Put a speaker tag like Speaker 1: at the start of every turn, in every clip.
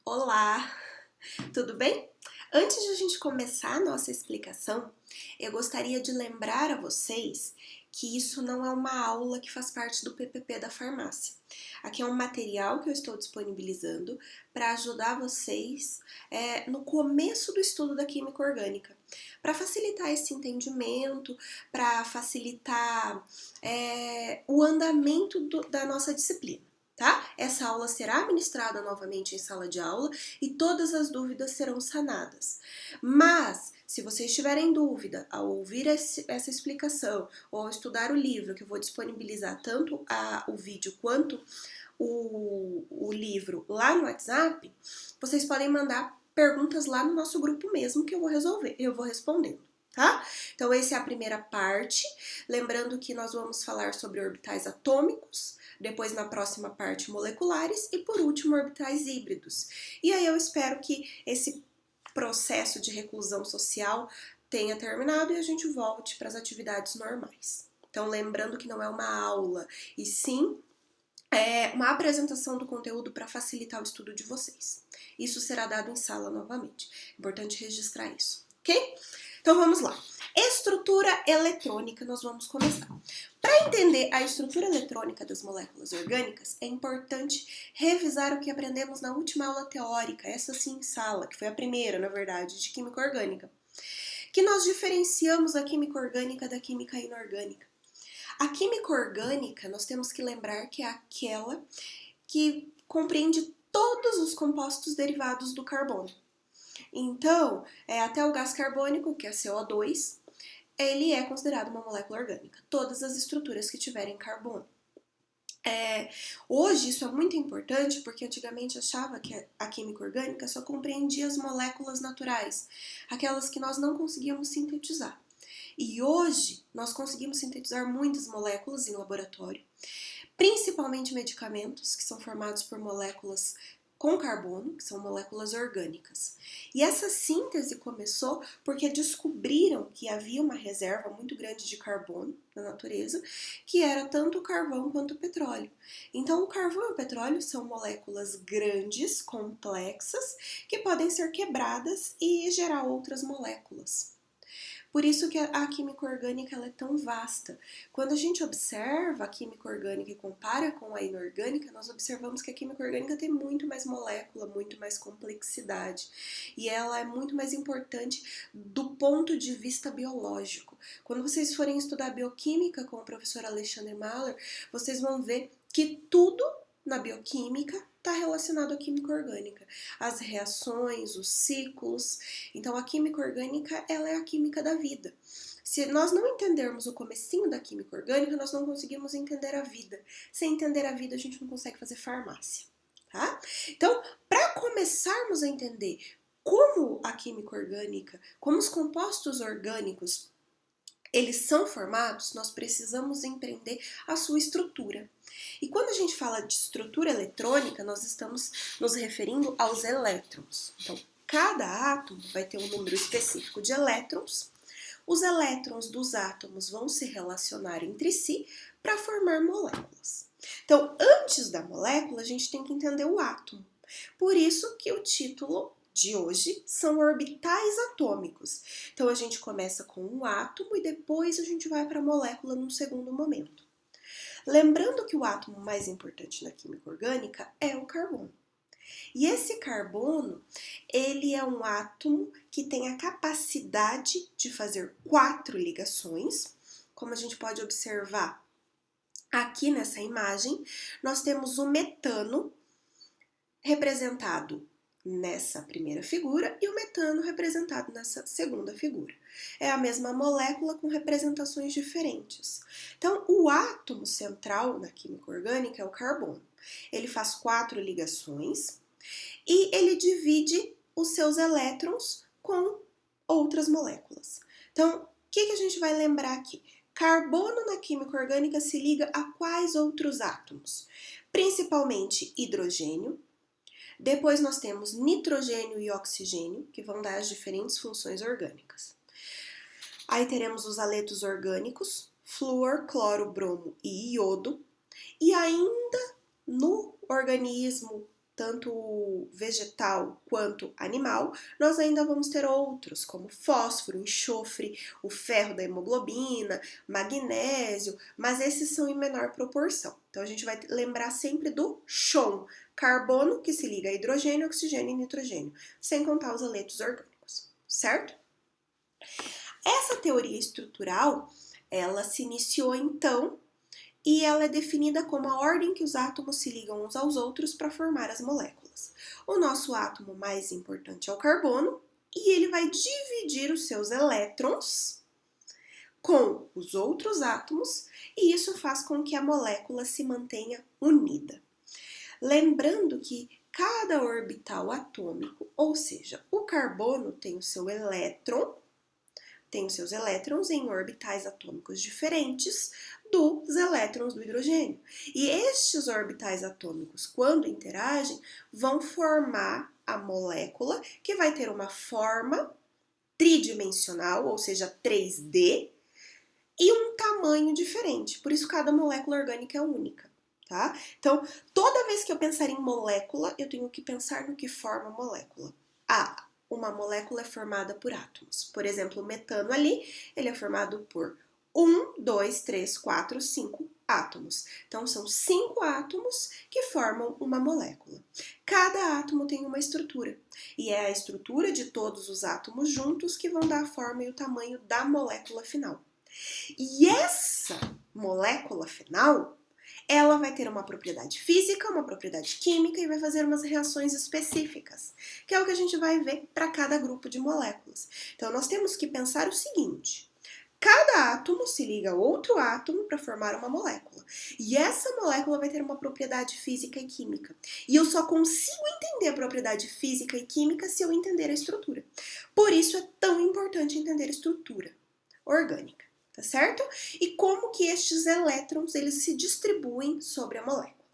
Speaker 1: Olá, tudo bem? Antes de a gente começar a nossa explicação, eu gostaria de lembrar a vocês que isso não é uma aula que faz parte do PPP da farmácia. Aqui é um material que eu estou disponibilizando para ajudar vocês no começo do estudo da química orgânica, para facilitar esse entendimento, para facilitar o andamento da nossa disciplina. Tá? Essa aula será ministrada novamente em sala de aula e todas as dúvidas serão sanadas. Mas, se vocês tiverem dúvida ao ouvir essa explicação ou ao estudar o livro, que eu vou disponibilizar tanto o vídeo quanto o livro lá no WhatsApp, vocês podem mandar perguntas lá no nosso grupo mesmo que eu vou respondendo. Tá? Então, essa é a primeira parte. Lembrando que nós vamos falar sobre orbitais atômicos, depois na próxima parte moleculares e por último orbitais híbridos. E aí eu espero que esse processo de reclusão social tenha terminado e a gente volte para as atividades normais. Então, lembrando que não é uma aula, e sim uma apresentação do conteúdo para facilitar o estudo de vocês. Isso será dado em sala novamente. Importante registrar isso, ok? Então vamos lá. Estrutura eletrônica, nós vamos começar. Para entender a estrutura eletrônica das moléculas orgânicas, é importante revisar o que aprendemos na última aula teórica, essa sim em sala, que foi a primeira, na verdade, de química orgânica, que nós diferenciamos a química orgânica da química inorgânica. A química orgânica, nós temos que lembrar que é aquela que compreende todos os compostos derivados do carbono. Então, até o gás carbônico, que é CO2, ele é considerado uma molécula orgânica. Todas as estruturas que tiverem carbono. Hoje isso é muito importante porque antigamente achava que a química orgânica só compreendia as moléculas naturais, aquelas que nós não conseguíamos sintetizar. E hoje nós conseguimos sintetizar muitas moléculas em laboratório, principalmente medicamentos que são formados por moléculas com carbono, que são moléculas orgânicas. E essa síntese começou porque descobriram que havia uma reserva muito grande de carbono na natureza, que era tanto o carvão quanto o petróleo. Então, o carvão e o petróleo são moléculas grandes, complexas, que podem ser quebradas e gerar outras moléculas. Por isso que a química orgânica ela é tão vasta. Quando a gente observa a química orgânica e compara com a inorgânica, nós observamos que a química orgânica tem muito mais molécula, muito mais complexidade. E ela é muito mais importante do ponto de vista biológico. Quando vocês forem estudar bioquímica com o professor Alexandre Mahler, vocês vão ver que tudo na bioquímica está relacionado à química orgânica. As reações, os ciclos. Então, a química orgânica, ela é a química da vida. Se nós não entendermos o comecinho da química orgânica, nós não conseguimos entender a vida. Sem entender a vida, a gente não consegue fazer farmácia, tá? Então, para começarmos a entender como a química orgânica, como os compostos orgânicos eles são formados, nós precisamos empreender a sua estrutura. E quando a gente fala de estrutura eletrônica, nós estamos nos referindo aos elétrons. Então, cada átomo vai ter um número específico de elétrons. Os elétrons dos átomos vão se relacionar entre si para formar moléculas. Então, antes da molécula, a gente tem que entender o átomo. Por isso que o título de hoje são orbitais atômicos. Então a gente começa com um átomo e depois a gente vai para a molécula num segundo momento. Lembrando que o átomo mais importante na química orgânica é o carbono. E esse carbono, ele é um átomo que tem a capacidade de fazer 4 ligações. Como a gente pode observar aqui nessa imagem, nós temos o metano representado nessa primeira figura e o metano representado nessa segunda figura. É a mesma molécula com representações diferentes. Então, o átomo central na química orgânica é o carbono. Ele faz 4 ligações e ele divide os seus elétrons com outras moléculas. Então, o que a gente vai lembrar aqui? Carbono na química orgânica se liga a quais outros átomos? Principalmente hidrogênio. Depois nós temos nitrogênio e oxigênio, que vão dar as diferentes funções orgânicas. Aí teremos os haletos orgânicos, flúor, cloro, bromo e iodo. E ainda no organismo tanto vegetal quanto animal, nós ainda vamos ter outros, como fósforo, enxofre, o ferro da hemoglobina, magnésio, mas esses são em menor proporção. Então a gente vai lembrar sempre do CHON, carbono que se liga a hidrogênio, oxigênio e nitrogênio, sem contar os elementos orgânicos, certo? Essa teoria estrutural, ela se iniciou então e ela é definida como a ordem que os átomos se ligam uns aos outros para formar as moléculas. O nosso átomo mais importante é o carbono e ele vai dividir os seus elétrons com os outros átomos e isso faz com que a molécula se mantenha unida. Lembrando que cada orbital atômico, ou seja, o carbono tem o seu elétron, tem os seus elétrons em orbitais atômicos diferentes dos elétrons do hidrogênio. E estes orbitais atômicos, quando interagem, vão formar a molécula, que vai ter uma forma tridimensional, ou seja, 3D, e um tamanho diferente. Por isso, cada molécula orgânica é única, tá? Então, toda vez que eu pensar em molécula, eu tenho que pensar no que forma a molécula. Uma molécula é formada por átomos. Por exemplo, o metano ali, ele é formado por 1, 2, 3, 4, 5 átomos. Então, são 5 átomos que formam uma molécula. Cada átomo tem uma estrutura. E é a estrutura de todos os átomos juntos que vão dar a forma e o tamanho da molécula final. E essa molécula final, ela vai ter uma propriedade física, uma propriedade química e vai fazer umas reações específicas, que é o que a gente vai ver para cada grupo de moléculas. Então, nós temos que pensar o seguinte: cada átomo se liga a outro átomo para formar uma molécula. E essa molécula vai ter uma propriedade física e química. E eu só consigo entender a propriedade física e química se eu entender a estrutura. Por isso é tão importante entender a estrutura orgânica. Tá certo? E como que estes elétrons eles se distribuem sobre a molécula.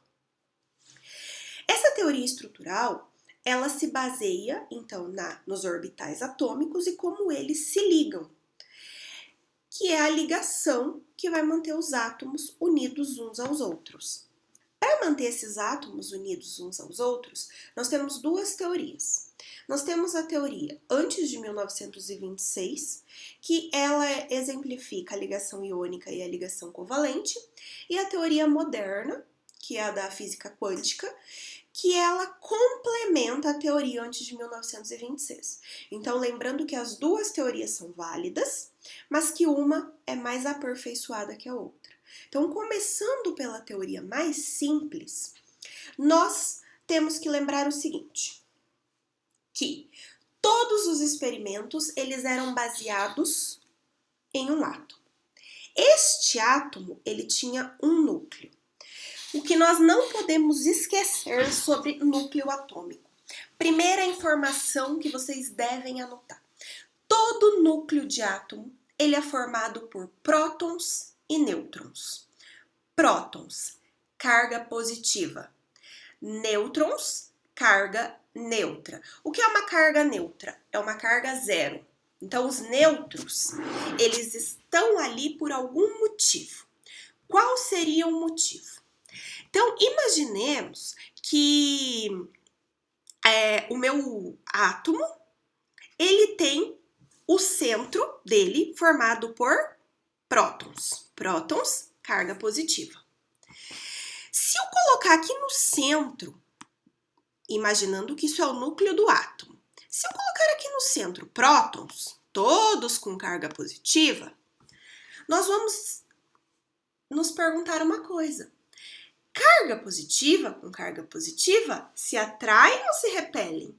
Speaker 1: Essa teoria estrutural, ela se baseia, então, nos orbitais atômicos e como eles se ligam, que é a ligação que vai manter os átomos unidos uns aos outros. Para manter esses átomos unidos uns aos outros, nós temos duas teorias. Nós temos a teoria antes de 1926, que ela exemplifica a ligação iônica e a ligação covalente, e a teoria moderna, que é a da física quântica, que ela complementa a teoria antes de 1926. Então, lembrando que as duas teorias são válidas, mas que uma é mais aperfeiçoada que a outra. Então, começando pela teoria mais simples, nós temos que lembrar o seguinte: que todos os experimentos eles eram baseados em um átomo. Este átomo ele tinha um núcleo. O que nós não podemos esquecer sobre núcleo atômico. Primeira informação que vocês devem anotar: todo núcleo de átomo ele é formado por prótons e nêutrons. Prótons, carga positiva. Nêutrons, carga neutra. O que é uma carga neutra? É uma carga zero. Então, os nêutrons, eles estão ali por algum motivo. Qual seria o motivo? Então, imaginemos que o meu átomo, ele tem o centro dele formado por prótons. Prótons, carga positiva. Se eu colocar aqui no centro, imaginando que isso é o núcleo do átomo, se eu colocar aqui no centro prótons, todos com carga positiva, nós vamos nos perguntar uma coisa: carga positiva com carga positiva se atraem ou se repelem?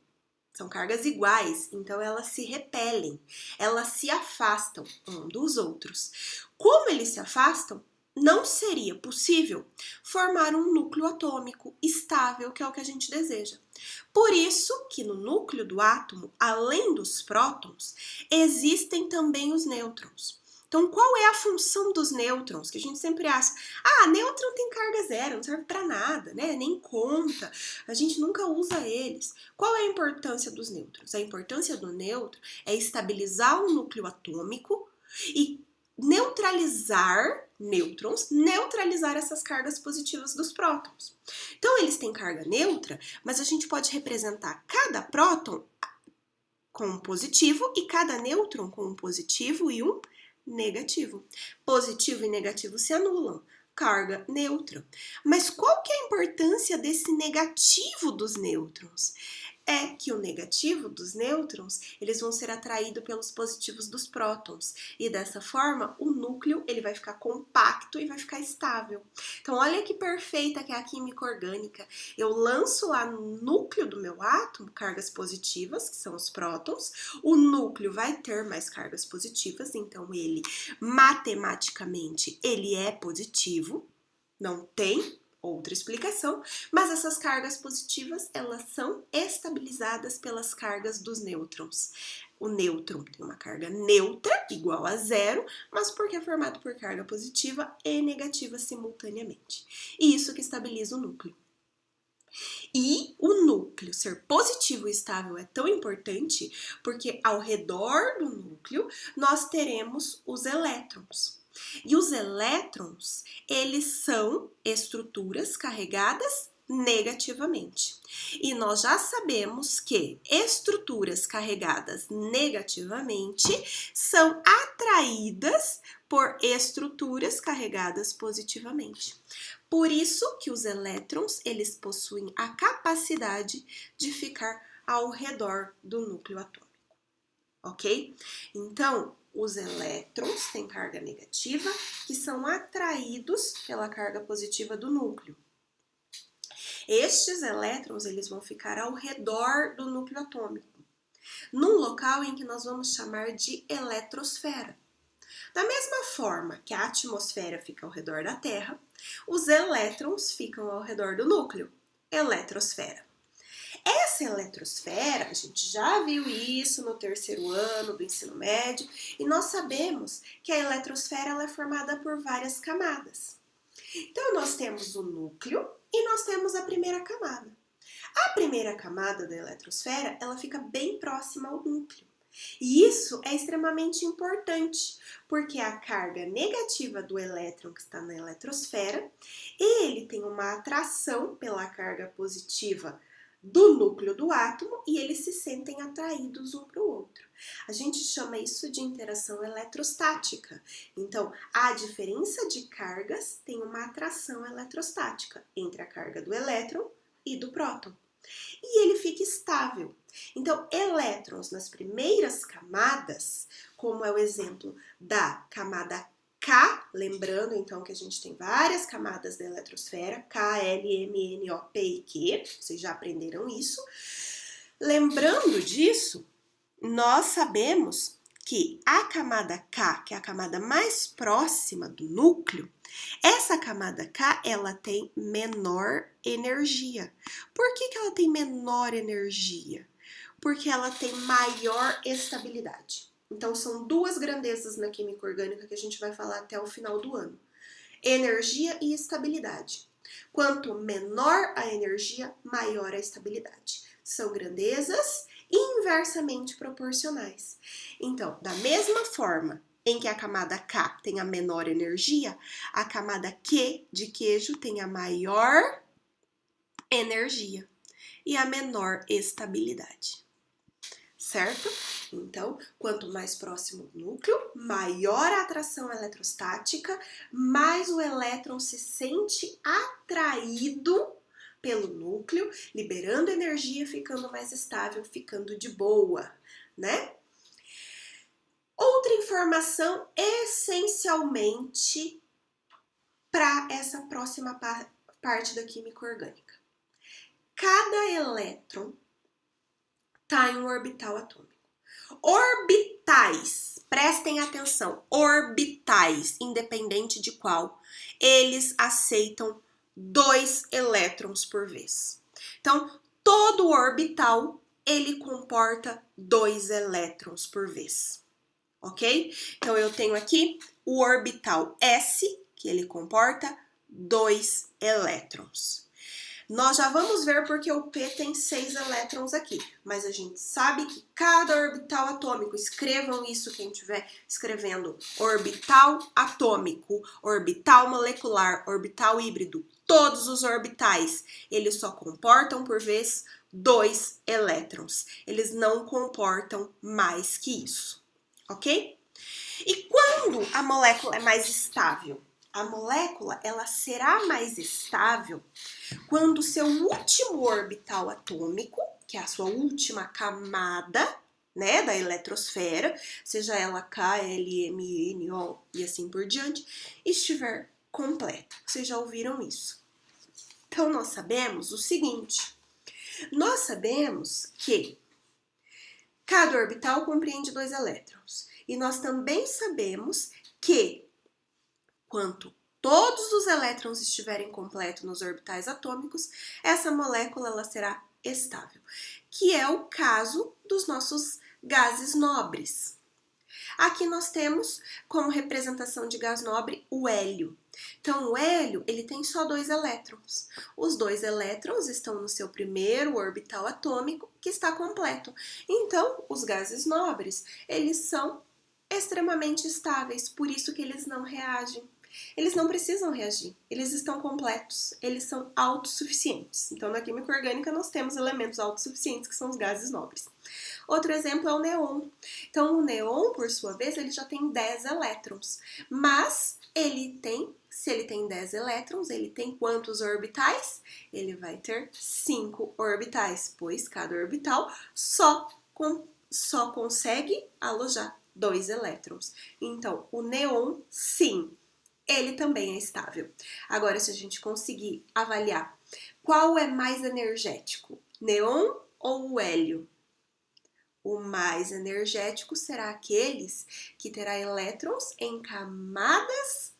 Speaker 1: São cargas iguais, então elas se repelem, elas se afastam um dos outros. Como eles se afastam, não seria possível formar um núcleo atômico estável, que é o que a gente deseja. Por isso que no núcleo do átomo, além dos prótons, existem também os nêutrons. Então, qual é a função dos nêutrons? Que a gente sempre acha, nêutron tem carga zero, não serve para nada, né? Nem conta, a gente nunca usa eles. Qual é a importância dos nêutrons? A importância do nêutron é estabilizar o núcleo atômico e neutralizar nêutrons, neutralizar essas cargas positivas dos prótons. Então, eles têm carga neutra, mas a gente pode representar cada próton com um positivo e cada nêutron com um positivo e um negativo. Positivo e negativo se anulam, carga neutra. Mas qual que é a importância desse negativo dos nêutrons? É que o negativo dos nêutrons, eles vão ser atraídos pelos positivos dos prótons. E dessa forma, o núcleo ele vai ficar compacto e vai ficar estável. Então, olha que perfeita que é a química orgânica. Eu lanço lá no núcleo do meu átomo cargas positivas, que são os prótons. O núcleo vai ter mais cargas positivas, então ele, matematicamente, ele é positivo. Não tem outra explicação, mas essas cargas positivas, elas são estabilizadas pelas cargas dos nêutrons. O nêutron tem uma carga neutra, igual a zero, mas porque é formado por carga positiva e negativa simultaneamente. E isso que estabiliza o núcleo. E o núcleo ser positivo e estável é tão importante porque ao redor do núcleo nós teremos os elétrons. E os elétrons, eles são estruturas carregadas negativamente. E nós já sabemos que estruturas carregadas negativamente são atraídas por estruturas carregadas positivamente. Por isso que os elétrons, eles possuem a capacidade de ficar ao redor do núcleo atômico, ok? Então, os elétrons têm carga negativa que são atraídos pela carga positiva do núcleo. Estes elétrons, eles vão ficar ao redor do núcleo atômico, num local em que nós vamos chamar de eletrosfera. Da mesma forma que a atmosfera fica ao redor da Terra, os elétrons ficam ao redor do núcleo, eletrosfera. Essa eletrosfera, a gente já viu isso no terceiro ano do ensino médio, e nós sabemos que a eletrosfera ela é formada por várias camadas. Então, nós temos o núcleo e nós temos a primeira camada. A primeira camada da eletrosfera, ela fica bem próxima ao núcleo. E isso é extremamente importante, porque a carga negativa do elétron que está na eletrosfera, ele tem uma atração pela carga positiva do núcleo do átomo e eles se sentem atraídos um para o outro. A gente chama isso de interação eletrostática. Então, a diferença de cargas tem uma atração eletrostática entre a carga do elétron e do próton. E ele fica estável. Então, elétrons nas primeiras camadas, como é o exemplo da camada K, lembrando então que a gente tem várias camadas da eletrosfera, K, L, M, N, O, P e Q, vocês já aprenderam isso. Lembrando disso, nós sabemos que a camada K, que é a camada mais próxima do núcleo, essa camada K, ela tem menor energia. Por que ela tem menor energia? Porque ela tem maior estabilidade. Então, são duas grandezas na química orgânica que a gente vai falar até o final do ano. Energia e estabilidade. Quanto menor a energia, maior a estabilidade. São grandezas inversamente proporcionais. Então, da mesma forma em que a camada K tem a menor energia, a camada Q de queijo tem a maior energia e a menor estabilidade. Certo? Então, quanto mais próximo do núcleo, maior a atração eletrostática, mais o elétron se sente atraído pelo núcleo, liberando energia, ficando mais estável, ficando de boa, né? Outra informação essencialmente para essa próxima parte da química orgânica. Cada elétron está em um orbital atômico. Orbitais, prestem atenção, orbitais, independente de qual, eles aceitam 2 elétrons por vez. Então, todo orbital, ele comporta 2 elétrons por vez, ok? Então, eu tenho aqui o orbital S, que ele comporta 2 elétrons. Nós já vamos ver porque o P tem 6 elétrons aqui, mas a gente sabe que cada orbital atômico, escrevam isso quem estiver escrevendo, orbital atômico, orbital molecular, orbital híbrido, todos os orbitais, eles só comportam por vez 2 elétrons. Eles não comportam mais que isso, ok? E quando a molécula é mais estável? A molécula, ela será mais estável quando o seu último orbital atômico, que é a sua última camada, né, da eletrosfera, seja ela K, L, M, N, O e assim por diante, estiver completa. Vocês já ouviram isso? Então, nós sabemos o seguinte, nós sabemos que cada orbital compreende 2 elétrons. E nós também sabemos que, quanto todos os elétrons estiverem completos nos orbitais atômicos, essa molécula ela será estável, que é o caso dos nossos gases nobres. Aqui nós temos como representação de gás nobre o hélio. Então, o hélio, ele tem só 2 elétrons. Os 2 elétrons estão no seu primeiro orbital atômico, que está completo. Então, os gases nobres, eles são extremamente estáveis, por isso que eles não reagem. Eles não precisam reagir, eles estão completos, eles são autossuficientes. Então, na química orgânica, nós temos elementos autossuficientes, que são os gases nobres. Outro exemplo é o neon. Então, o neon, por sua vez, ele já tem 10 elétrons, mas se ele tem 10 elétrons, ele tem quantos orbitais? Ele vai ter 5 orbitais, pois cada orbital só consegue alojar 2 elétrons. Então, o neon, sim, ele também é estável. Agora, se a gente conseguir avaliar qual é mais energético, neon ou o hélio? O mais energético será aqueles que terá elétrons em camadas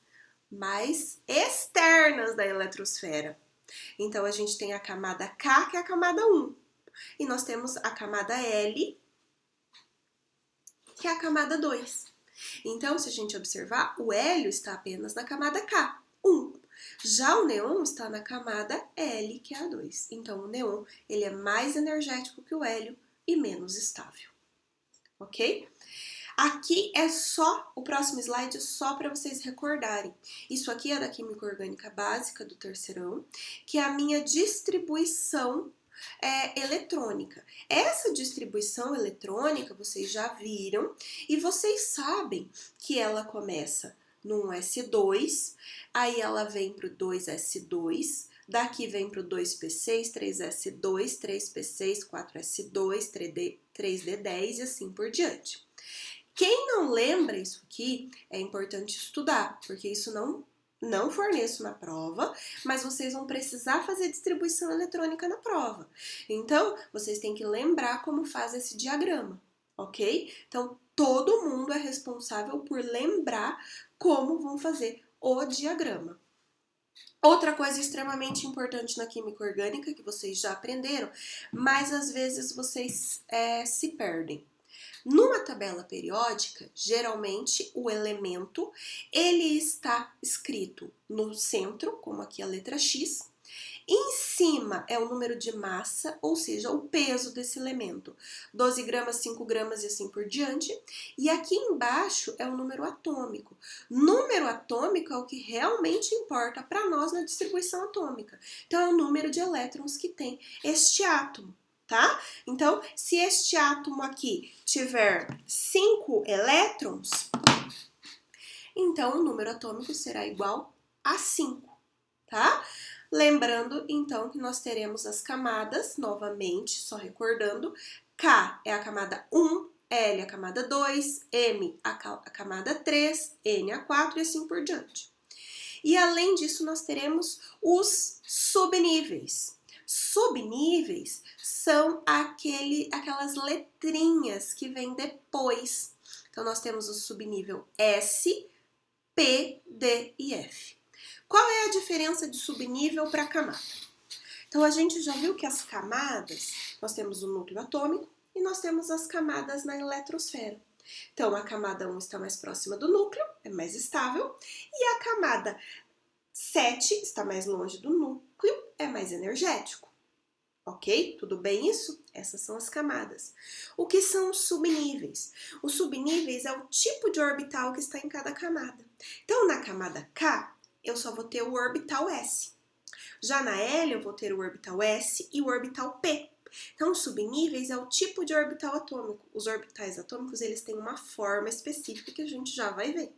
Speaker 1: mais externas da eletrosfera. Então, a gente tem a camada K, que é a camada 1. E nós temos a camada L, que é a camada 2. Então, se a gente observar, o hélio está apenas na camada K, 1. Já o neon está na camada L, que é a 2. Então, o neon ele é mais energético que o hélio e menos estável. Ok? Aqui é só, o próximo slide é só para vocês recordarem. Isso aqui é da Química Orgânica Básica do terceirão, que é a minha distribuição eletrônica. Essa distribuição eletrônica vocês já viram e vocês sabem que ela começa num S2, aí ela vem para o 2S2, daqui vem para o 2P6, 3S2, 3P6, 4S2, 3D10 e assim por diante. Quem não lembra isso aqui, é importante estudar, porque isso não forneço na prova, mas vocês vão precisar fazer distribuição eletrônica na prova. Então, vocês têm que lembrar como faz esse diagrama, ok? Então, todo mundo é responsável por lembrar como vão fazer o diagrama. Outra coisa extremamente importante na química orgânica, que vocês já aprenderam, mas às vezes vocês se perdem. Numa tabela periódica, geralmente o elemento ele está escrito no centro, como aqui a letra X. Em cima é o número de massa, ou seja, o peso desse elemento, 12 gramas, 5 gramas e assim por diante. E aqui embaixo é o número atômico. Número atômico é o que realmente importa para nós na distribuição atômica. Então, é o número de elétrons que tem este átomo. Tá? Então, se este átomo aqui tiver 5 elétrons, então o número atômico será igual a 5, tá? Lembrando, então, que nós teremos as camadas, novamente, só recordando, K é a camada 1, L é a camada 2, M a camada 3, N a 4 e assim por diante. E além disso, nós teremos os subníveis. Subníveis são aquelas letrinhas que vêm depois. Então, nós temos o subnível S, P, D e F. Qual é a diferença de subnível para camada? Então, a gente já viu que as camadas, nós temos o núcleo atômico e nós temos as camadas na eletrosfera. Então, a camada 1 está mais próxima do núcleo, é mais estável, e a camada 7 está mais longe do núcleo, é mais energético. Ok? Tudo bem isso? Essas são as camadas. O que são os subníveis? Os subníveis é o tipo de orbital que está em cada camada. Então, na camada K, eu só vou ter o orbital S. Já na L, eu vou ter o orbital S e o orbital P. Então, os subníveis é o tipo de orbital atômico. Os orbitais atômicos, eles têm uma forma específica que a gente já vai ver,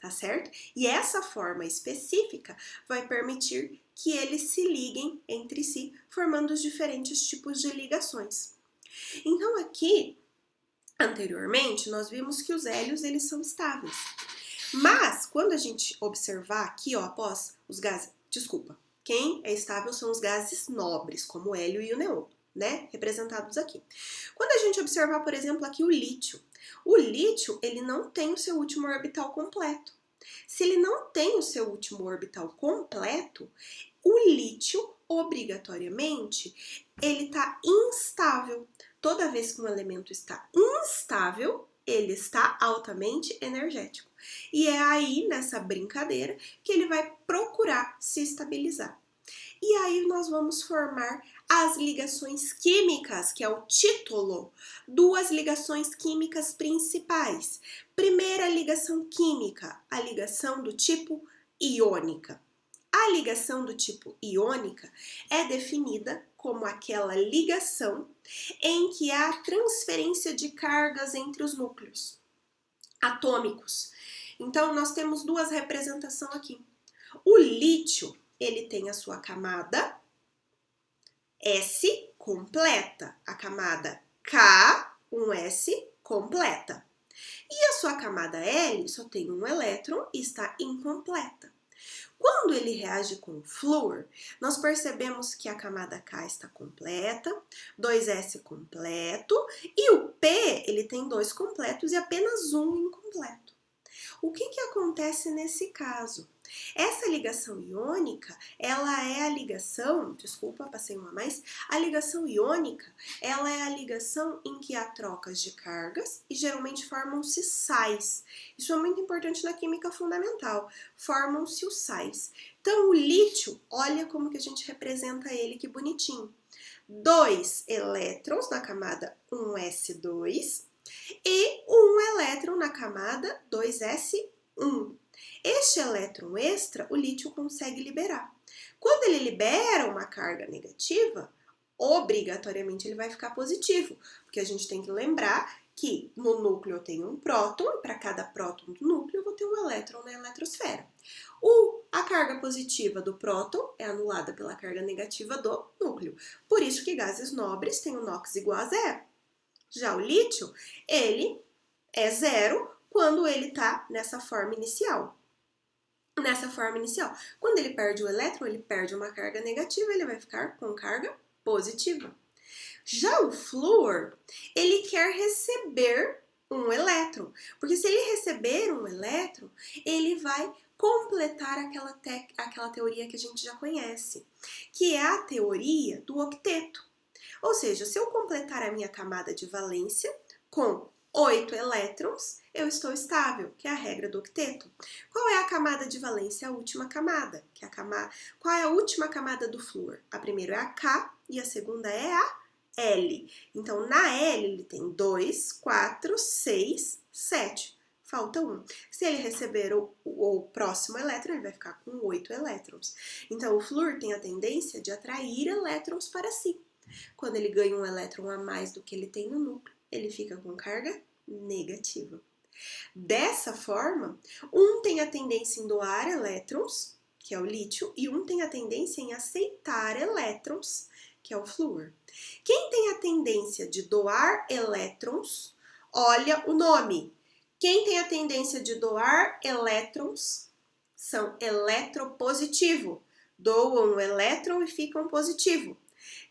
Speaker 1: tá certo? E essa forma específica vai permitir que eles se liguem entre si, formando os diferentes tipos de ligações. Então, aqui, anteriormente, nós vimos que os hélios, eles são estáveis. Mas, quando a gente observar aqui, ó, após os gases... Desculpa. Quem é estável são os gases nobres, como o hélio e o neon, né? Representados aqui. Quando a gente observar, por exemplo, aqui o lítio, ele não tem o seu último orbital completo. Se ele não tem o seu último orbital completo, o lítio, obrigatoriamente, ele está instável. Toda vez que um elemento está instável, ele está altamente energético. E é aí, nessa brincadeira, que ele vai procurar se estabilizar. E aí nós vamos formar as ligações químicas, que é o título, duas ligações químicas principais. Primeira ligação química, a ligação do tipo iônica. A ligação do tipo iônica é definida como aquela ligação em que há transferência de cargas entre os núcleos atômicos. Então, nós temos duas representações aqui. O lítio, ele tem a sua camada S completa, a camada K, um S completa. E a sua camada L só tem um elétron e está incompleta. Quando ele reage com o flúor, nós percebemos que a camada K está completa, 2S completo, e o P, ele tem 2 completos e apenas um incompleto. O que acontece nesse caso? Essa ligação iônica, ela é a ligação, desculpa, passei uma a mais, a ligação iônica, ela é a ligação em que há trocas de cargas e geralmente formam-se sais. Isso é muito importante na química fundamental, formam-se os sais. Então o lítio, olha como que a gente representa ele, que bonitinho. 2 elétrons na camada 1s2 e um elétron na camada 2s1. Este elétron extra, o lítio consegue liberar. Quando ele libera uma carga negativa, obrigatoriamente ele vai ficar positivo, porque a gente tem que lembrar que no núcleo eu tenho um próton, e para cada próton do núcleo eu vou ter um elétron na eletrosfera. A carga positiva do próton é anulada pela carga negativa do núcleo. Por isso que gases nobres têm o NOx igual a zero. Já o lítio, ele é zero quando ele está nessa forma inicial. Quando ele perde o elétron, ele perde uma carga negativa, ele vai ficar com carga positiva. Já o flúor, ele quer receber um elétron, porque se ele receber um elétron, ele vai completar aquela teoria que a gente já conhece, que é a teoria do octeto. Ou seja, se eu completar a minha camada de valência com 8 elétrons, eu estou estável, que é a regra do octeto. Qual é a camada de valência? A última camada. Qual é a última camada do flúor? A primeira é a K e a segunda é a L. Então, na L, ele tem 2, 4, 6, 7. Falta 1. Se ele receber o próximo elétron, ele vai ficar com 8 elétrons. Então, o flúor tem a tendência de atrair elétrons para si. Quando ele ganha um elétron a mais do que ele tem no núcleo, ele fica com carga negativa. Dessa forma, um tem a tendência em doar elétrons, que é o lítio, e um tem a tendência em aceitar elétrons, que é o flúor. Quem tem a tendência de doar elétrons, olha o nome. Quem tem a tendência de doar elétrons são eletropositivo. Doam um elétron e ficam positivo.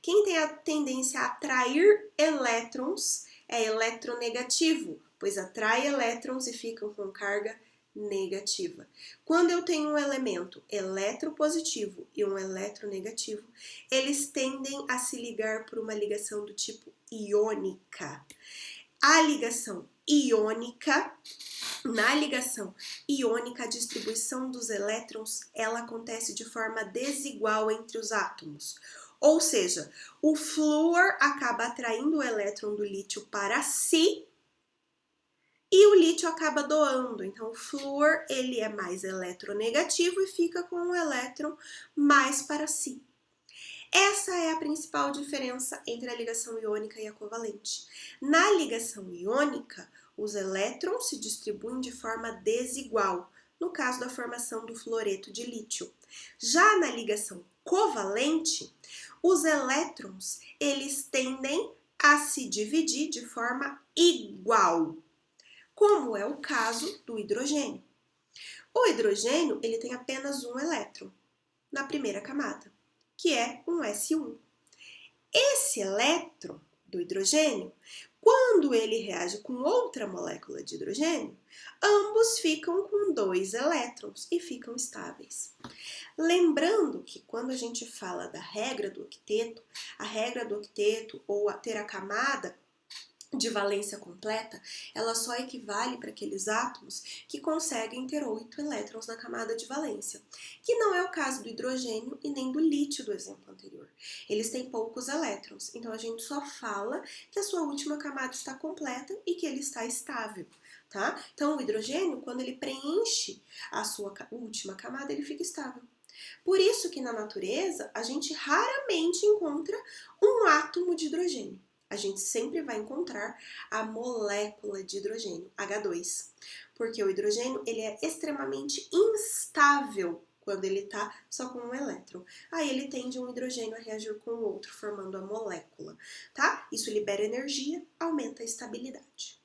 Speaker 1: Quem tem a tendência a atrair elétrons é eletronegativo, pois atrai elétrons e ficam com carga negativa. Quando eu tenho um elemento eletropositivo e um eletronegativo, eles tendem a se ligar por uma ligação do tipo iônica. A ligação iônica Na ligação iônica, a distribuição dos elétrons, ela acontece de forma desigual entre os átomos. Ou seja, o flúor acaba atraindo o elétron do lítio para si e o lítio acaba doando. Então, o flúor, ele é mais eletronegativo e fica com o elétron mais para si. Essa é a principal diferença entre a ligação iônica e a covalente. Na ligação iônica, os elétrons se distribuem de forma desigual, no caso da formação do fluoreto de lítio. Já na ligação covalente, os elétrons, eles tendem a se dividir de forma igual, como é o caso do hidrogênio. O hidrogênio, ele tem apenas um elétron na primeira camada, que é um S1. Esse elétron do hidrogênio, quando ele reage com outra molécula de hidrogênio, ambos ficam com 2 elétrons e ficam estáveis. Lembrando que quando a gente fala da regra do octeto, a regra do octeto ou ter a camada de valência completa, ela só equivale para aqueles átomos que conseguem ter 8 elétrons na camada de valência, que não é o caso do hidrogênio e nem do lítio do exemplo anterior. Eles têm poucos elétrons, então a gente só fala que a sua última camada está completa e que ele está estável, tá? Então o hidrogênio, quando ele preenche a sua última camada, ele fica estável. Por isso que na natureza a gente raramente encontra um átomo de hidrogênio. A gente sempre vai encontrar a molécula de hidrogênio, H2, porque o hidrogênio ele é extremamente instável quando ele está só com um elétron. Aí ele tende um hidrogênio a reagir com o outro, formando a molécula, tá? Isso libera energia, aumenta a estabilidade.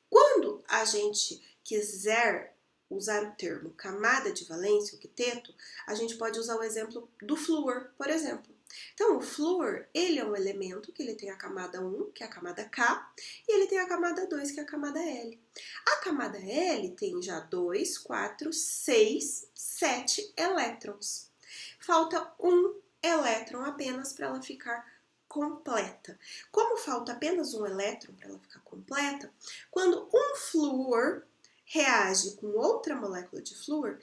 Speaker 1: Quando a gente quiser usar o termo camada de valência, octeto, a gente pode usar o exemplo do flúor, por exemplo. Então, o flúor, ele é um elemento que ele tem a camada 1, que é a camada K, e ele tem a camada 2, que é a camada L. A camada L tem já 2, 4, 6, 7 elétrons. Falta um elétron apenas para ela ficar completa. Como falta apenas um elétron para ela ficar completa, quando um flúor reage com outra molécula de flúor,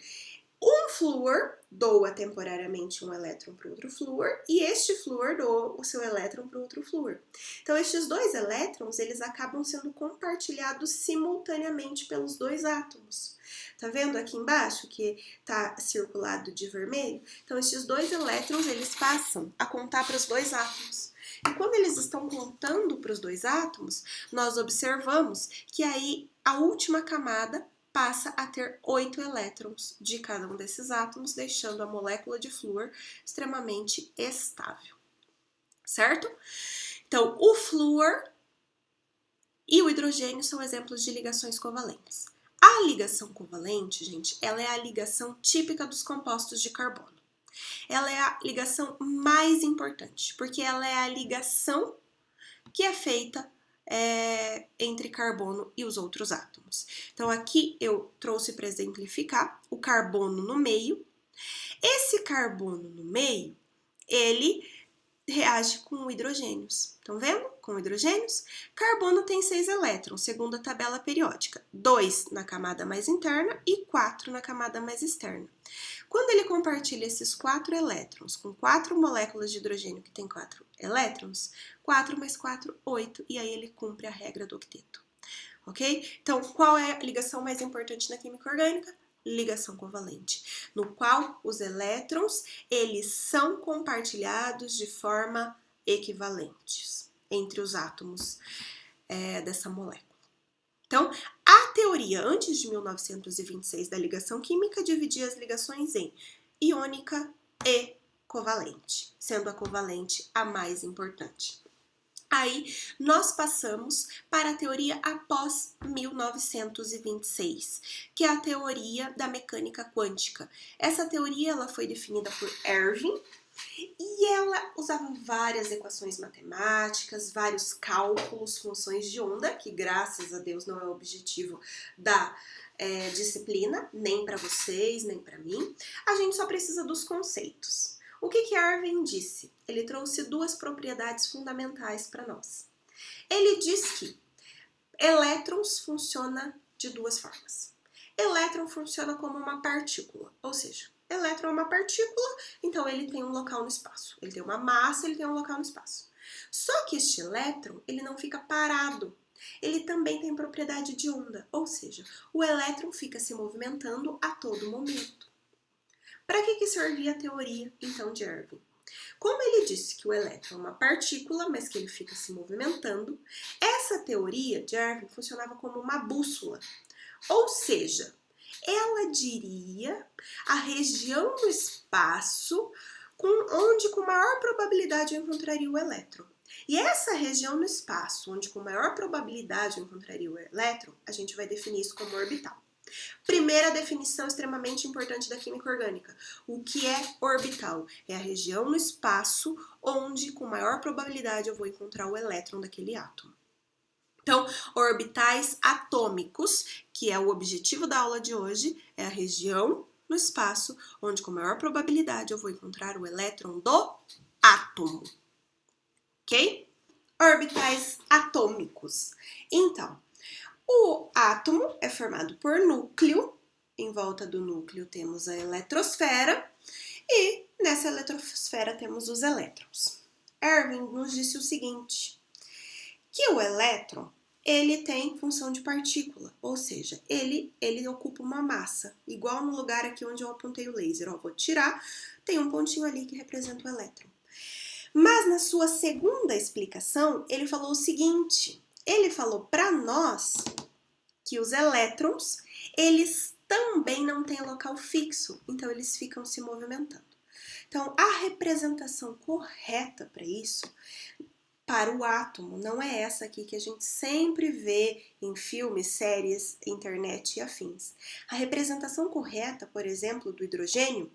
Speaker 1: um flúor doa temporariamente um elétron para outro flúor e este flúor doa o seu elétron para outro flúor. Então, estes 2 elétrons, eles acabam sendo compartilhados simultaneamente pelos 2 átomos. Tá vendo aqui embaixo que tá circulado de vermelho? Então, estes 2 elétrons, eles passam a contar para os 2 átomos. E quando eles estão contando para os 2 átomos, nós observamos que aí a última camada passa a ter 8 elétrons de cada um desses átomos, deixando a molécula de flúor extremamente estável, certo? Então, o flúor e o hidrogênio são exemplos de ligações covalentes. A ligação covalente, gente, ela é a ligação típica dos compostos de carbono. Ela é a ligação mais importante, porque ela é a ligação que é feita entre carbono e os outros átomos. Então, aqui eu trouxe para exemplificar o carbono no meio. Esse carbono no meio, ele reage com hidrogênios. Estão vendo? Com hidrogênios. Carbono tem 6 elétrons, segundo a tabela periódica. 2 na camada mais interna e 4 na camada mais externa. Quando ele compartilha esses 4 elétrons com 4 moléculas de hidrogênio que tem 4 elétrons, 4 mais 4, 8, e aí ele cumpre a regra do octeto. Ok? Então, qual é a ligação mais importante na química orgânica? Ligação covalente, no qual os elétrons, eles são compartilhados de forma equivalentes entre os átomos dessa molécula. Então, a teoria antes de 1926 da ligação química dividia as ligações em iônica e covalente, sendo a covalente a mais importante. Aí, nós passamos para a teoria após 1926, que é a teoria da mecânica quântica. Essa teoria ela foi definida por Erwin e ela usava várias equações matemáticas, vários cálculos, funções de onda, que graças a Deus não é o objetivo da disciplina, nem para vocês, nem para mim. A gente só precisa dos conceitos. O que Erwin disse? Ele trouxe 2 propriedades fundamentais para nós. Ele diz que elétrons funcionam de duas formas. Elétron funciona como uma partícula, ou seja, elétron é uma partícula, então ele tem um local no espaço. Ele tem uma massa, ele tem um local no espaço. Só que este elétron, ele não fica parado. Ele também tem propriedade de onda, ou seja, o elétron fica se movimentando a todo momento. Para que servia a teoria, então, de Irving? Como ele disse que o elétron é uma partícula, mas que ele fica se movimentando, essa teoria de Irving funcionava como uma bússola. Ou seja, ela diria a região do espaço onde com maior probabilidade eu encontraria o elétron. E essa região no espaço, onde com maior probabilidade eu encontraria o elétron, a gente vai definir isso como orbital. Primeira definição extremamente importante da química orgânica. O que é orbital? É a região no espaço onde com maior probabilidade eu vou encontrar o elétron daquele átomo. Então, orbitais atômicos, que é o objetivo da aula de hoje, é a região no espaço onde com maior probabilidade eu vou encontrar o elétron do átomo. Ok? Orbitais atômicos. Então, o átomo é formado por núcleo. Em volta do núcleo temos a eletrosfera e nessa eletrosfera temos os elétrons. Irving nos disse o seguinte, que o elétron ele tem função de partícula, ou seja, ele ocupa uma massa, igual no lugar aqui onde eu apontei o laser. Ó, vou tirar, tem um pontinho ali que representa o elétron. Mas na sua segunda explicação, ele falou o seguinte, ele falou para nós que os elétrons, eles também não têm local fixo, então eles ficam se movimentando. Então, a representação correta para isso, para o átomo, não é essa aqui que a gente sempre vê em filmes, séries, internet e afins. A representação correta, por exemplo, do hidrogênio,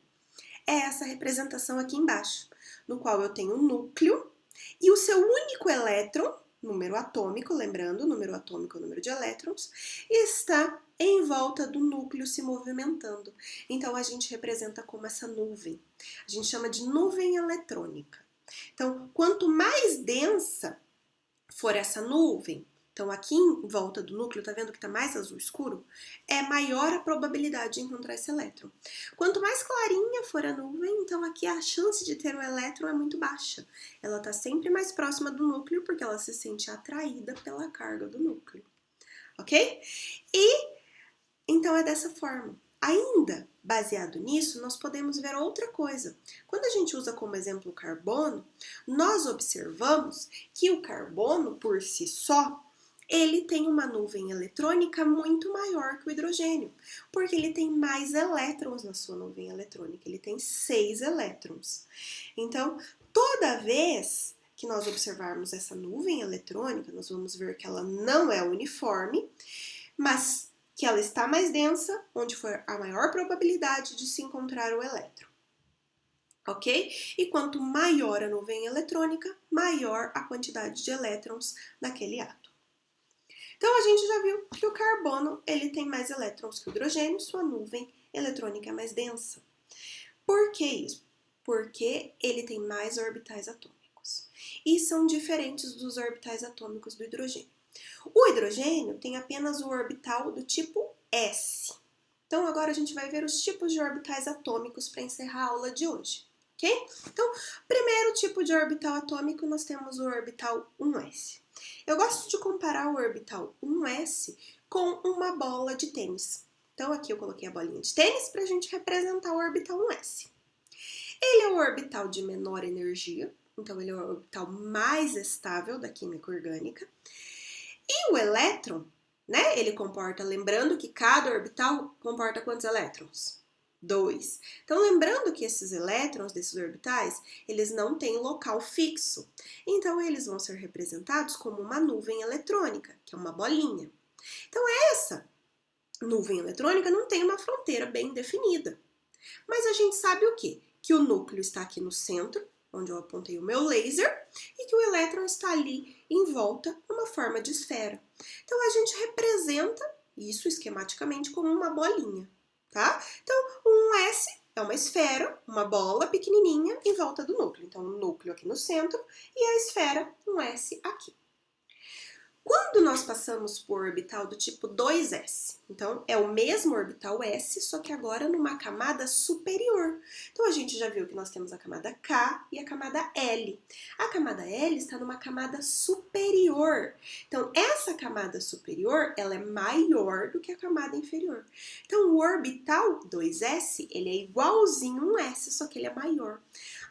Speaker 1: é essa representação aqui embaixo, no qual eu tenho um núcleo e o seu único elétron, número atômico, lembrando, número atômico é o número de elétrons, está em volta do núcleo se movimentando. Então, a gente representa como essa nuvem. A gente chama de nuvem eletrônica. Então, quanto mais densa for essa nuvem, então aqui em volta do núcleo, tá vendo que tá mais azul escuro? É maior a probabilidade de encontrar esse elétron. Quanto mais clarinha for a nuvem, então aqui a chance de ter o elétron é muito baixa. Ela tá sempre mais próxima do núcleo porque ela se sente atraída pela carga do núcleo. Ok? E então é dessa forma. Ainda baseado nisso, nós podemos ver outra coisa. Quando a gente usa como exemplo o carbono, nós observamos que o carbono, por si só, ele tem uma nuvem eletrônica muito maior que o hidrogênio, porque ele tem mais elétrons na sua nuvem eletrônica, ele tem 6 elétrons. Então, toda vez que nós observarmos essa nuvem eletrônica, nós vamos ver que ela não é uniforme, mas que ela está mais densa, onde for a maior probabilidade de se encontrar o elétron. Ok? E quanto maior a nuvem eletrônica, maior a quantidade de elétrons naquele átomo. Então, a gente já viu que o carbono ele tem mais elétrons que o hidrogênio, sua nuvem eletrônica é mais densa. Por que isso? Porque ele tem mais orbitais atômicos. E são diferentes dos orbitais atômicos do hidrogênio. O hidrogênio tem apenas o orbital do tipo S. Então, agora a gente vai ver os tipos de orbitais atômicos para encerrar a aula de hoje, ok? Então, primeiro tipo de orbital atômico, nós temos o orbital 1s. Eu gosto de comparar o orbital 1s com uma bola de tênis. Então, aqui eu coloquei a bolinha de tênis para a gente representar o orbital 1s. Ele é o orbital de menor energia, então ele é o orbital mais estável da química orgânica. E o elétron, né, ele comporta, lembrando que cada orbital comporta quantos elétrons? 2. Então, lembrando que esses elétrons desses orbitais, eles não têm local fixo. Então, eles vão ser representados como uma nuvem eletrônica, que é uma bolinha. Então, essa nuvem eletrônica não tem uma fronteira bem definida. Mas a gente sabe o quê? Que o núcleo está aqui no centro, onde eu apontei o meu laser, e que o elétron está ali em volta, numa forma de esfera. Então, a gente representa isso esquematicamente como uma bolinha, tá? Então, um S é uma esfera, uma bola pequenininha em volta do núcleo. Então, o núcleo aqui no centro e a esfera, um S aqui. Quando nós passamos por orbital do tipo 2s, então é o mesmo orbital s, só que agora numa camada superior. Então a gente já viu que nós temos a camada K e a camada L. A camada L está numa camada superior. Então essa camada superior, ela é maior do que a camada inferior. Então o orbital 2s, ele é igualzinho a um s, só que ele é maior.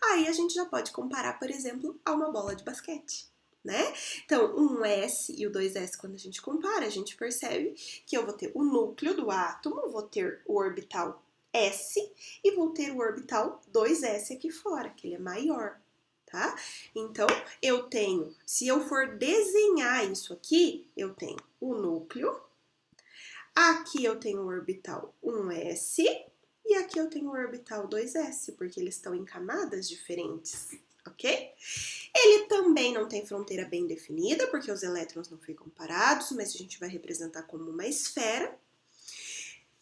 Speaker 1: Aí a gente já pode comparar, por exemplo, a uma bola de basquete. Né? Então, um S e o 2S, quando a gente compara, a gente percebe que eu vou ter o núcleo do átomo, vou ter o orbital S e vou ter o orbital 2S aqui fora, que ele é maior, tá? Então, eu tenho, se eu for desenhar isso aqui, eu tenho o núcleo, aqui eu tenho o orbital 1S e aqui eu tenho o orbital 2S, porque eles estão em camadas diferentes, ok? Ele também não tem fronteira bem definida, porque os elétrons não ficam parados, mas a gente vai representar como uma esfera.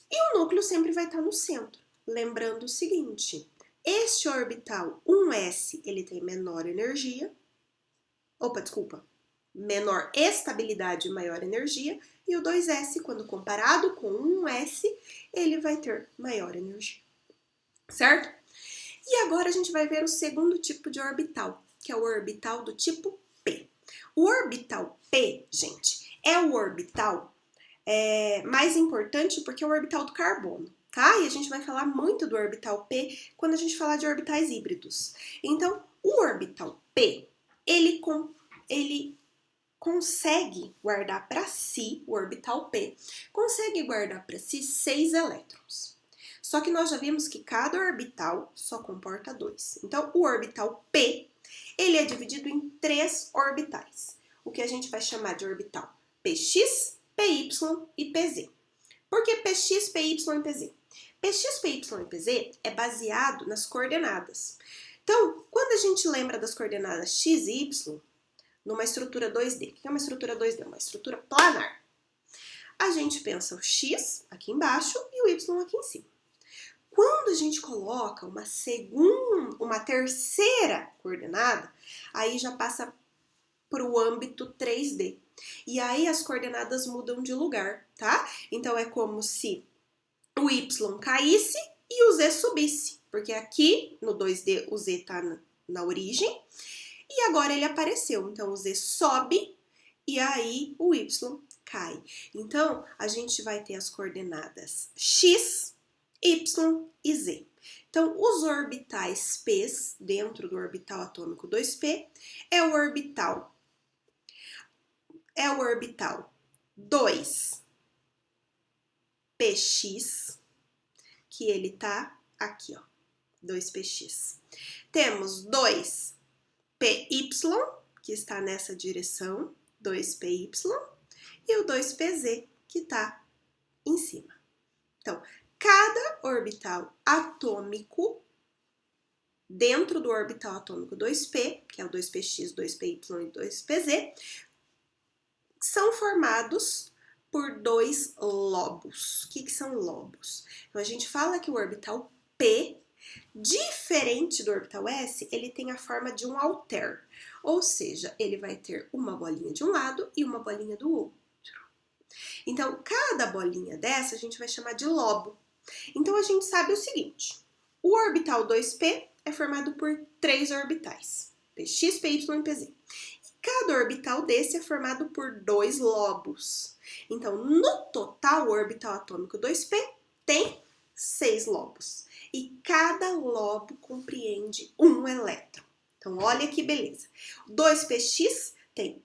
Speaker 1: E o núcleo sempre vai estar no centro. Lembrando o seguinte, este orbital 1s, ele tem menor energia, menor estabilidade e maior energia, e o 2s, quando comparado com o 1s, ele vai ter maior energia, certo? E agora a gente vai ver o segundo tipo de orbital, que é o orbital do tipo P. O orbital P, gente, é o orbital mais importante porque é o orbital do carbono, tá? E a gente vai falar muito do orbital P quando a gente falar de orbitais híbridos. Então, o orbital P, ele consegue guardar para si, o orbital P, consegue guardar para si 6 elétrons. Só que nós já vimos que cada orbital só comporta 2. Então, o orbital P, ele é dividido em 3 orbitais, o que a gente vai chamar de orbital Px, Py e Pz. Por que Px, Py e Pz? Px, Py e Pz é baseado nas coordenadas. Então, quando a gente lembra das coordenadas x e y, numa estrutura 2D, o que é uma estrutura 2D? Uma estrutura planar. A gente pensa o x aqui embaixo e o y aqui em cima. Quando a gente coloca uma terceira coordenada, aí já passa para o âmbito 3D. E aí as coordenadas mudam de lugar, tá? Então é como se o y caísse e o z subisse, porque aqui no 2D o z está na origem e agora ele apareceu. Então o z sobe e aí o y cai. Então a gente vai ter as coordenadas x, y e z. Então, os orbitais p dentro do orbital atômico 2p é o orbital 2px, que ele tá aqui, ó, 2px. Temos 2py, que está nessa direção, 2py, e o 2pz, que tá em cima. Então, cada orbital atômico dentro do orbital atômico 2p, que é o 2px, 2py e 2pz, são formados por 2 lobos. O que são lobos? Então, a gente fala que o orbital P, diferente do orbital S, ele tem a forma de um alter, ou seja, ele vai ter uma bolinha de um lado e uma bolinha do outro. Então, cada bolinha dessa a gente vai chamar de lobo. Então, a gente sabe o seguinte, o orbital 2p é formado por 3 orbitais, px, py e pz. Cada orbital desse é formado por 2 lobos. Então, no total, o orbital atômico 2p tem 6 lobos. E cada lobo compreende um elétron. Então, olha que beleza. 2px tem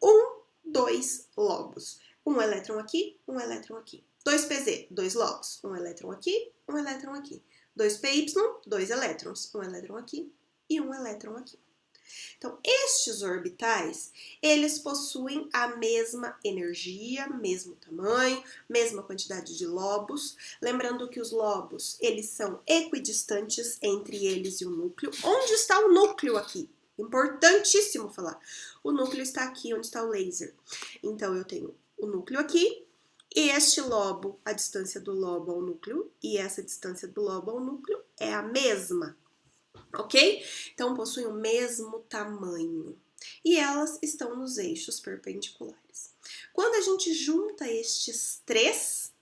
Speaker 1: 2 lobos. Um elétron aqui, um elétron aqui. 2pz, 2 lobos. Um elétron aqui, um elétron aqui. 2py, 2 elétrons. Um elétron aqui e um elétron aqui. Então, estes orbitais, eles possuem a mesma energia, mesmo tamanho, mesma quantidade de lobos. Lembrando que os lobos, eles são equidistantes entre eles e o núcleo. Onde está o núcleo aqui? Importantíssimo falar. O núcleo está aqui, onde está o laser. Então, eu tenho o núcleo aqui, e este lobo, a distância do lobo ao núcleo, e essa distância do lobo ao núcleo é a mesma. Ok? Então, possuem o mesmo tamanho. e elas estão nos eixos perpendiculares. Quando a gente junta estes três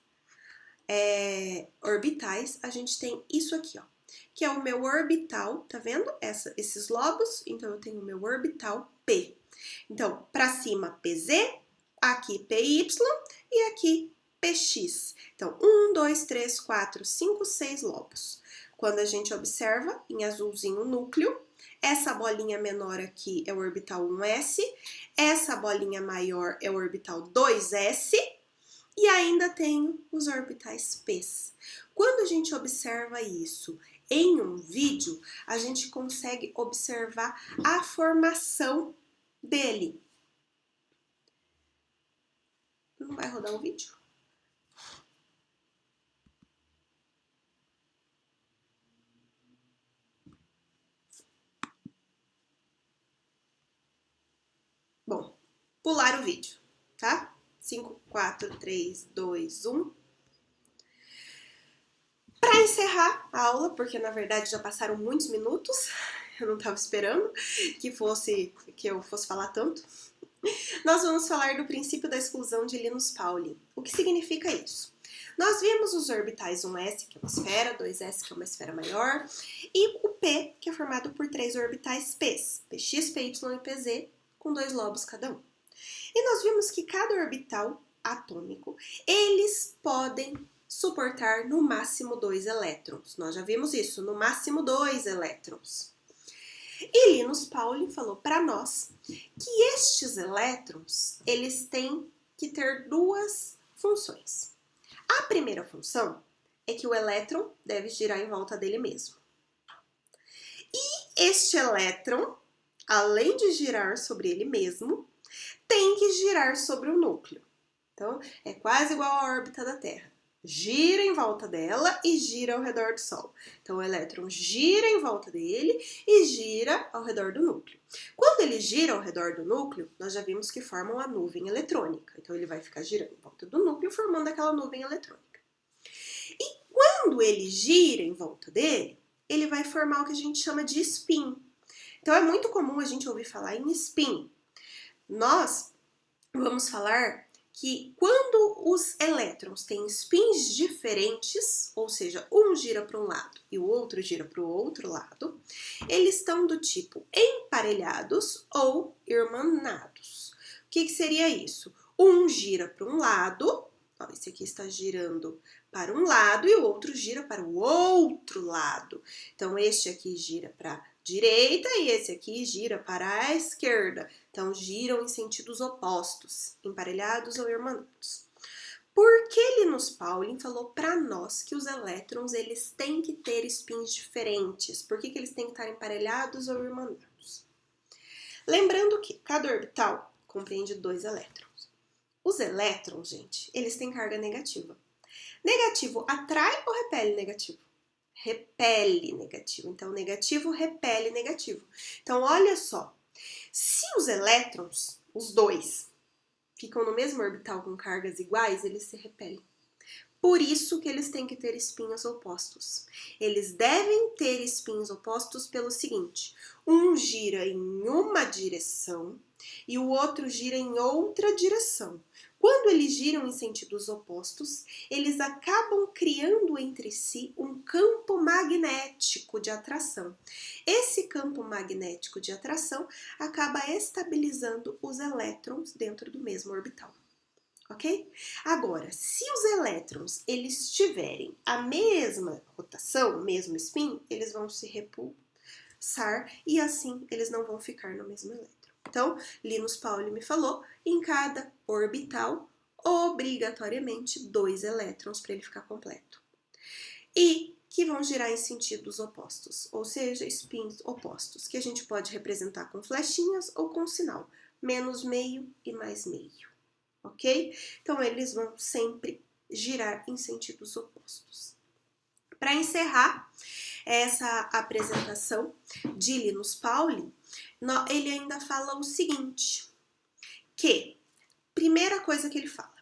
Speaker 1: orbitais, a gente tem isso aqui, ó, que é o meu orbital, tá vendo? Esses lobos, então eu tenho o meu orbital P. Então, para cima PZ, aqui PY e aqui PX. Então, 1, 2, 3, 4, 5, 6 lobos. Quando a gente observa, em azulzinho o núcleo, essa bolinha menor aqui é o orbital 1s, essa bolinha maior é o orbital 2s, e ainda tenho os orbitais P's. Quando a gente observa isso em um vídeo, a gente consegue observar a formação dele. Não vai rodar o vídeo? Bom, pular o vídeo, tá? 5, 4, 3, 2, 1. Para encerrar a aula, porque na verdade já passaram muitos minutos, eu não estava esperando que eu fosse falar tanto. Nós vamos falar do princípio da exclusão de Linus Pauling. O que significa isso? Nós vimos os orbitais 1s, que é uma esfera, 2s, que é uma esfera maior, e o P, que é formado por 3 orbitais P's, Px, Py e Pz, com 2 lobos cada um. E nós vimos que cada orbital atômico, eles podem suportar no máximo 2 elétrons. Nós já vimos isso, no máximo 2 elétrons. E Linus Pauling falou para nós que estes elétrons, eles têm que ter duas funções. A primeira função é que o elétron deve girar em volta dele mesmo. E este elétron, além de girar sobre ele mesmo, tem que girar sobre o núcleo. Então, é quase igual à órbita da Terra. Gira em volta dela e gira ao redor do Sol. Então, o elétron gira em volta dele e gira ao redor do núcleo. Quando ele gira ao redor do núcleo, nós já vimos que forma uma nuvem eletrônica. Então, ele vai ficar girando em volta do núcleo, formando aquela nuvem eletrônica. E quando ele gira em volta dele, ele vai formar o que a gente chama de spin. Então, é muito comum a gente ouvir falar em spin. Nós vamos falar que quando os elétrons têm spins diferentes, ou seja, um gira para um lado e o outro gira para o outro lado, eles estão do tipo emparelhados ou irmanados. O que seria isso? Um gira para um lado, ó, esse aqui está girando para um lado e o outro gira para o outro lado. Então, este aqui gira para direita e esse aqui gira para a esquerda. Então, giram em sentidos opostos, emparelhados ou irmanados. Por que Linus Pauling falou para nós que os elétrons eles têm que ter spins diferentes? Por que eles têm que estar emparelhados ou irmanados? Lembrando que cada orbital compreende 2 elétrons. Os elétrons, gente, eles têm carga negativa. Negativo atrai ou repele negativo? Repele negativo. Então, negativo repele negativo. Então, olha só. Se os elétrons, os dois, ficam no mesmo orbital com cargas iguais, eles se repelem. Por isso que eles têm que ter espinhos opostos. Eles devem ter espinhos opostos pelo seguinte: um gira em uma direção e o outro gira em outra direção. Quando eles giram em sentidos opostos, eles acabam criando entre si um campo magnético de atração. Esse campo magnético de atração acaba estabilizando os elétrons dentro do mesmo orbital. Ok? Agora, se os elétrons eles tiverem a mesma rotação, o mesmo spin, eles vão se repulsar e assim eles não vão ficar no mesmo elétron. Então, Linus Pauling me falou, em cada orbital, obrigatoriamente 2 elétrons para ele ficar completo. E que vão girar em sentidos opostos, ou seja, spins opostos, que a gente pode representar com flechinhas ou com sinal, menos meio e mais meio. Ok? Então, eles vão sempre girar em sentidos opostos. Para encerrar essa apresentação de Linus Pauling, ele ainda fala o seguinte, que, primeira coisa que ele fala,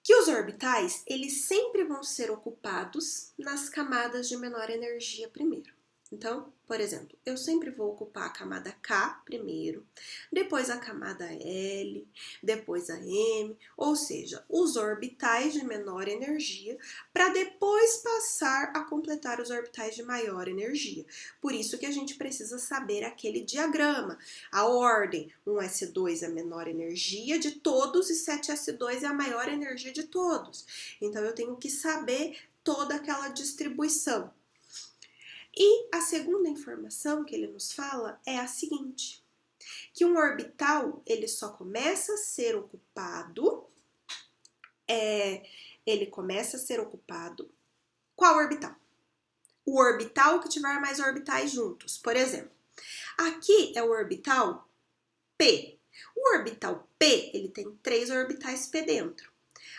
Speaker 1: que os orbitais, eles sempre vão ser ocupados nas camadas de menor energia primeiro. Então, por exemplo, eu sempre vou ocupar a camada K primeiro, depois a camada L, depois a M, ou seja, os orbitais de menor energia, para depois passar a completar os orbitais de maior energia. Por isso que a gente precisa saber aquele diagrama, a ordem, 1s2 é a menor energia de todos e 7s2 é a maior energia de todos. Então, eu tenho que saber toda aquela distribuição. E a segunda informação que ele nos fala é a seguinte, que um orbital, ele só começa a ser ocupado, qual orbital? O orbital que tiver mais orbitais juntos, por exemplo. Aqui é o orbital P. O orbital P, ele tem 3 orbitais P dentro.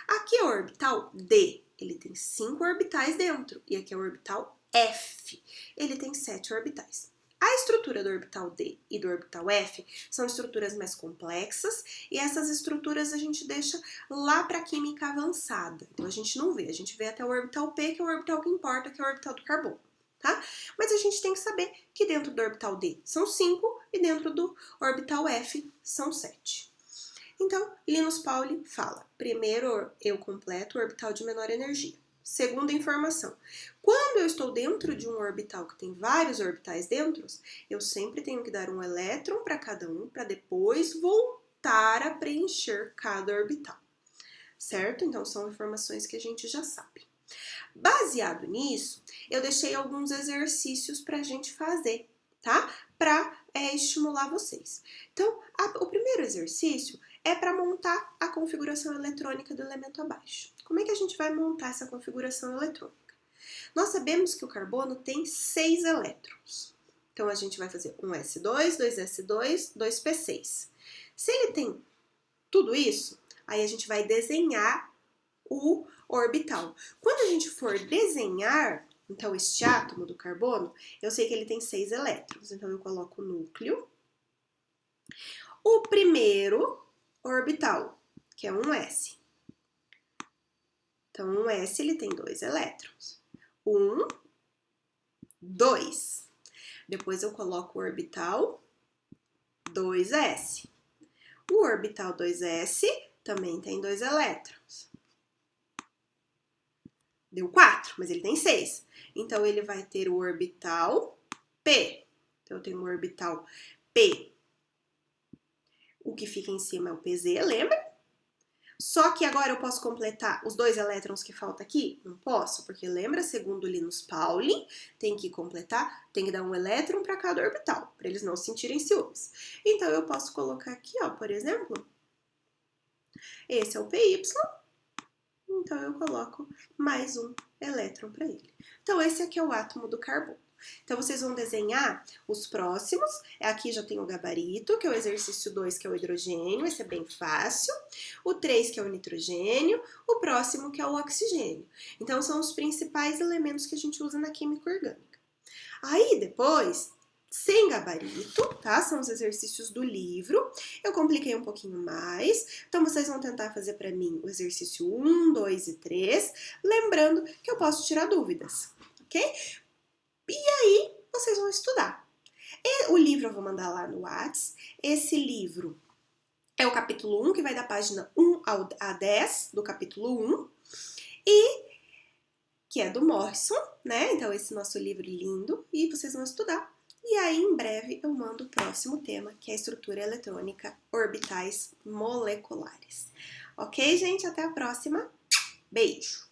Speaker 1: Aqui é o orbital D, ele tem 5 orbitais dentro. E aqui é o orbital F, ele tem 7 orbitais. A estrutura do orbital D e do orbital F são estruturas mais complexas e essas estruturas a gente deixa lá para a química avançada. Então a gente não vê, a gente vê até o orbital P, que é o orbital que importa, que é o orbital do carbono, tá? Mas a gente tem que saber que dentro do orbital D são 5 e dentro do orbital F são 7. Então, Linus Pauling fala, primeiro eu completo o orbital de menor energia. Segunda informação, quando eu estou dentro de um orbital que tem vários orbitais dentro, eu sempre tenho que dar um elétron para cada um, para depois voltar a preencher cada orbital, certo? Então, são informações que a gente já sabe. Baseado nisso, eu deixei alguns exercícios para a gente fazer, tá? Para estimular vocês. Então, o primeiro exercício é para montar a configuração eletrônica do elemento abaixo. Como é que a gente vai montar essa configuração eletrônica? Nós sabemos que o carbono tem 6 elétrons. Então, a gente vai fazer 1s2, 2s2, 2p6. Se ele tem tudo isso, aí a gente vai desenhar o orbital. Quando a gente for desenhar, então, este átomo do carbono, eu sei que ele tem 6 elétrons. Então, eu coloco o núcleo. O primeiro orbital, que é um S. Então, um S ele tem 2 elétrons. 1, 2. Depois eu coloco o orbital 2S. O orbital 2S também tem 2 elétrons. Deu 4, mas ele tem 6. Então, ele vai ter o orbital P. Então, eu tenho o orbital P. O que fica em cima é o PZ, lembra? Só que agora eu posso completar os 2 elétrons que faltam aqui? Não posso, porque lembra, segundo Linus Pauling, tem que completar, tem que dar um elétron para cada orbital, para eles não sentirem ciúmes. Então, eu posso colocar aqui, ó, por exemplo, esse é o PY, então eu coloco mais um elétron para ele. Então, esse aqui é o átomo do carbono. Então, vocês vão desenhar os próximos. Aqui já tem o gabarito, que é o exercício 2, que é o hidrogênio. Esse é bem fácil. O 3, que é o nitrogênio. O próximo, que é o oxigênio. Então, são os principais elementos que a gente usa na química orgânica. Aí, depois, sem gabarito, tá? São os exercícios do livro. Eu compliquei um pouquinho mais. Então, vocês vão tentar fazer para mim o exercício 1, 2 e 3. Lembrando que eu posso tirar dúvidas, ok? E aí, vocês vão estudar. O livro eu vou mandar lá no Whats. Esse livro é o capítulo 1, que vai da página 1 a 10 do capítulo 1. E que é do Morrison, né? Então, esse nosso livro lindo. E vocês vão estudar. E aí, em breve, eu mando o próximo tema, que é a estrutura eletrônica orbitais moleculares. Ok, gente? Até a próxima. Beijo!